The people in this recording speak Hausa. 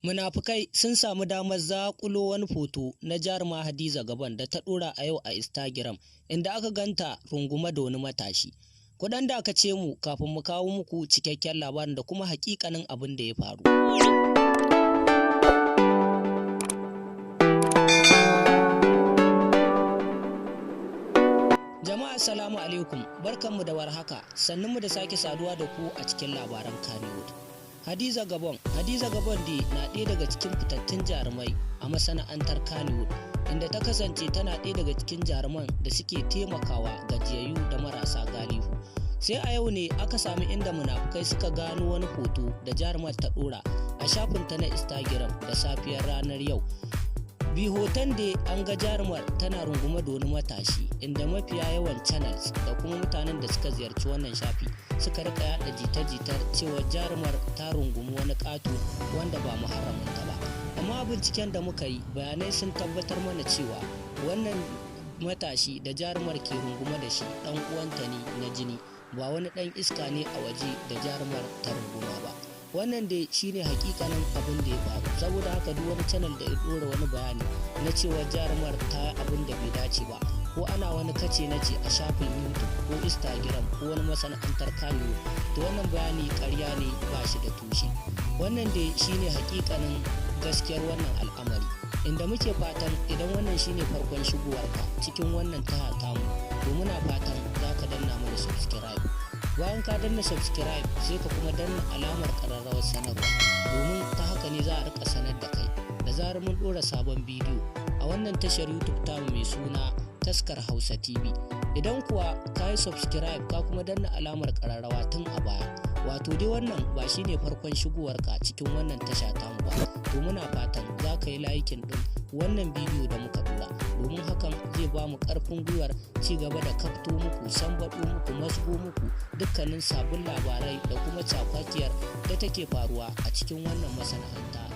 Munafukai sun samu damar zaƙulo wani foto na Jaruma Hadiza Gabon da ta ɗora a yau a Instagram, inda aka ganta rungume da wani matashi. Kuɗan dakace mu kafin mu kawo muku cikakken labarin da kuma haƙiƙanin abin da ya faru. Jama'a assalamu alaikum, barkanmu da warhaka, sannunmu da sake saduwa da ku a cikin labaran Kannywood. Hadiza Gabon dai na ɗaya daga cikin fitattun jarumai a masana'antar Kannywood, inda ta kasance tana ɗaya daga cikin jaruman da suke taimakawa gajiyayyu da marasa galihu. Sai a yau ne aka sami inda munafukai suka gano wani hoto da jarumar ta ɗora a shafinta na Instagram da safiyar ranar yau. Bi hoton da an ga jarumar tana rungume da wani matashi, inda mafiya yawan channels da kuma mutanen da suka ziyarci wannan shafi suka rika yada jita-jitar cewa jarumar ta rungumi wani ƙato wanda ba muharraminta ba. Amma binciken da muka yi, bayanai sun tabbatar mana cewa wannan matashi da jarumar ke rungume da shi ɗan uwanta ne na jini, ba wani ɗan iska ne a waje da jarumar ta runguma ba. Wannan dai shine hakikanin abin da ya faru, saboda haka duk wani channel da ya dora wani bayani na cewa jarumar ta abin da bai dace ba, ko ana wani kace na ce a shafin YouTube ko Instagram ko wani masana'antar Kannywood, to wannan bayani ƙarya ne, ba shi da tushe. Wannan dai shine hakikanin gaskiyar wannan al'amari, inda muke fatan idan wannan shine farkon shigowarka cikin wannan taha tamu, to muna fatan za ka danna mana subscribe. Bayan ka danna subscribe sai ka kuma danna alamar ƙararrawar sanarwa, domin ta haka ne za a rika sanar da kai da zarar mun ɗora sabon bidiyo a wannan tashar YouTube tamu mai suna Taskar Hausa TV. Idan kuwa ka yi subscribe ka kuma danna alamar ƙararrawa tun a baya, wato dai wannan ba shine farkon shigowarka cikin wannan tasha tamu ba, to muna fatan za ka yi laikin ɗin wannan bidiyo da muka ɗora, domin hakan zai ba mu ƙarfin gwiwar ci gaba da kafto muku, sambaɗo muku, masgo muku dukkanin sabbin labarai da kuma cakwakiyar da take faruwa a cikin wannan masana'anta